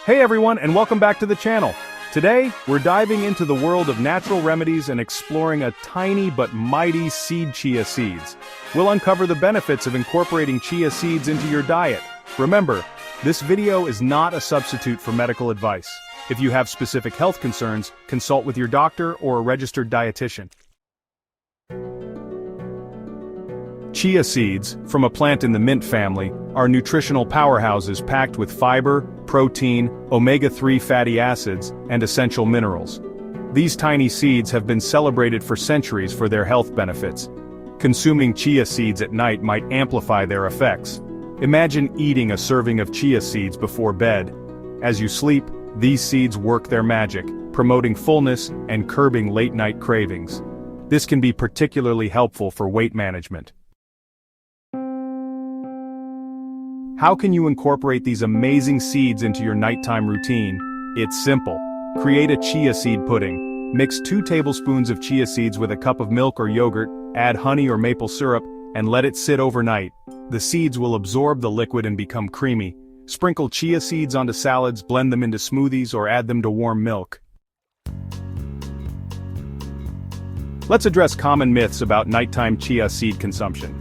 Hey everyone, and welcome back to the channel. Today, we're diving into the world of natural remedies and exploring a tiny but mighty seed chia seeds. We'll uncover the benefits of incorporating chia seeds into your diet. Remember, this video is not a substitute for medical advice. If you have specific health concerns, consult with your doctor or a registered dietitian. Chia seeds, from a plant in the mint family, are nutritional powerhouses packed with fiber, protein, omega-3 fatty acids, and essential minerals. These tiny seeds have been celebrated for centuries for their health benefits. Consuming chia seeds at night might amplify their effects. Imagine eating a serving of chia seeds before bed. As you sleep, these seeds work their magic, promoting fullness and curbing late-night cravings. This can be particularly helpful for weight management. How can you incorporate these amazing seeds into your nighttime routine? It's simple. Create a chia seed pudding. Mix 2 tablespoons of chia seeds with a cup of milk or yogurt, add honey or maple syrup, and let it sit overnight. The seeds will absorb the liquid and become creamy. Sprinkle chia seeds onto salads, blend them into smoothies, or add them to warm milk. Let's address common myths about nighttime chia seed consumption.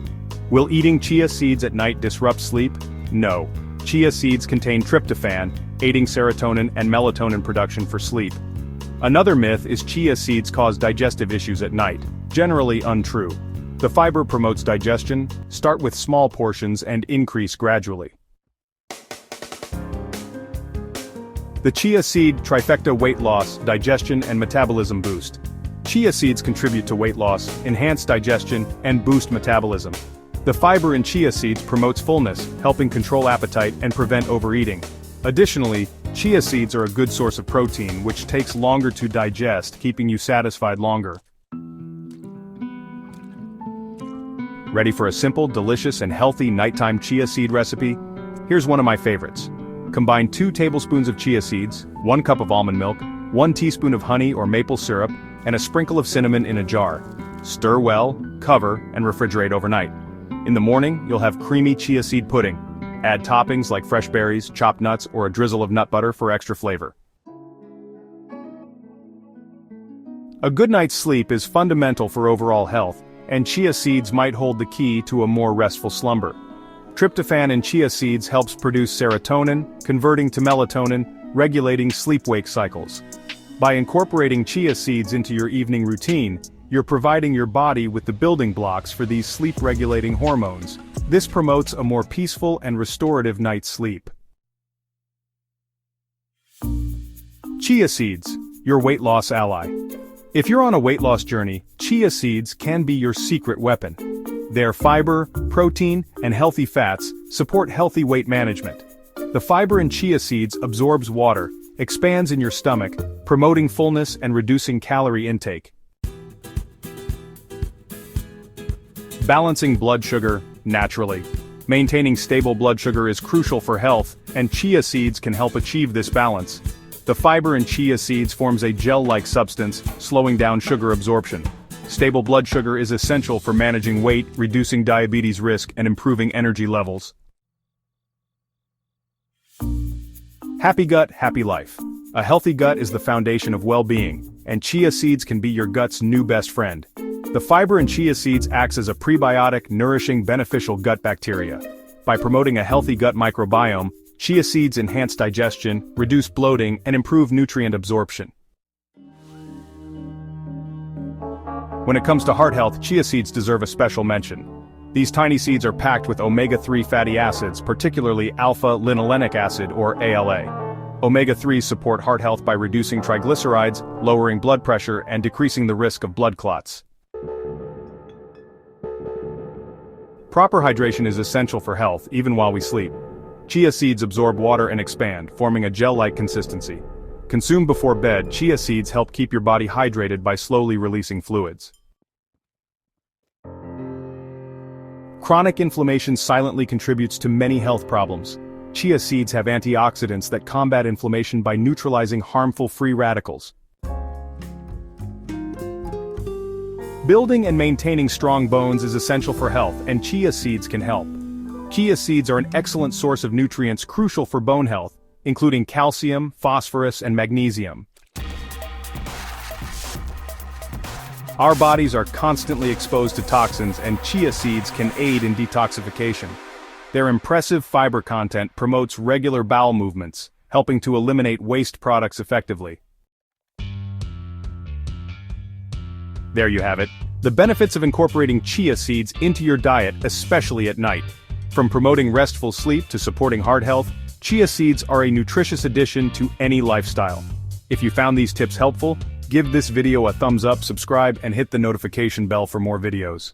Will eating chia seeds at night disrupt sleep? No. Chia seeds contain tryptophan, aiding serotonin and melatonin production for sleep. Another myth is chia seeds cause digestive issues at night. Generally untrue. The fiber promotes digestion. Start with small portions and increase gradually. The chia seed trifecta: weight loss, digestion, and metabolism boost. Chia seeds contribute to weight loss, enhance digestion, and boost metabolism. The fiber in chia seeds promotes fullness, helping control appetite and prevent overeating. Additionally, chia seeds are a good source of protein, which takes longer to digest, keeping you satisfied longer. Ready for a simple, delicious, and healthy nighttime chia seed recipe? Here's one of my favorites. Combine 2 tablespoons of chia seeds, 1 cup of almond milk, 1 teaspoon of honey or maple syrup, and a sprinkle of cinnamon in a jar. Stir well, cover, and refrigerate overnight. In the morning, you'll have creamy chia seed pudding. Add toppings like fresh berries, chopped nuts, or a drizzle of nut butter for extra flavor. A good night's sleep is fundamental for overall health, and chia seeds might hold the key to a more restful slumber. Tryptophan in chia seeds helps produce serotonin, converting to melatonin, regulating sleep-wake cycles. By incorporating chia seeds into your evening routine, you're providing your body with the building blocks for these sleep-regulating hormones. This promotes a more peaceful and restorative night's sleep. Chia seeds, your weight loss ally. If you're on a weight loss journey, chia seeds can be your secret weapon. Their fiber, protein, and healthy fats support healthy weight management. The fiber in chia seeds absorbs water, expands in your stomach, promoting fullness and reducing calorie intake. Balancing blood sugar, naturally. Maintaining stable blood sugar is crucial for health, and chia seeds can help achieve this balance. The fiber in chia seeds forms a gel-like substance, slowing down sugar absorption. Stable blood sugar is essential for managing weight, reducing diabetes risk, and improving energy levels. Happy gut, happy life. A healthy gut is the foundation of well-being, and chia seeds can be your gut's new best friend. The fiber in chia seeds acts as a prebiotic, nourishing, beneficial gut bacteria. By promoting a healthy gut microbiome, chia seeds enhance digestion, reduce bloating, and improve nutrient absorption. When it comes to heart health, chia seeds deserve a special mention. These tiny seeds are packed with omega-3 fatty acids, particularly alpha-linolenic acid, or ALA. Omega-3s support heart health by reducing triglycerides, lowering blood pressure, and decreasing the risk of blood clots. Proper hydration is essential for health, even while we sleep. Chia seeds absorb water and expand, forming a gel-like consistency. Consumed before bed, chia seeds help keep your body hydrated by slowly releasing fluids. Chronic inflammation silently contributes to many health problems. Chia seeds have antioxidants that combat inflammation by neutralizing harmful free radicals. Building and maintaining strong bones is essential for health, and chia seeds can help. Chia seeds are an excellent source of nutrients crucial for bone health. including calcium, phosphorus, and magnesium. Our bodies are constantly exposed to toxins, and chia seeds can aid in detoxification. Their impressive fiber content promotes regular bowel movements, helping to eliminate waste products effectively. There you have it. The benefits of incorporating chia seeds into your diet, especially at night. From promoting restful sleep to supporting heart health, chia seeds are a nutritious addition to any lifestyle. If you found these tips helpful, give this video a thumbs up, subscribe, and hit the notification bell for more videos.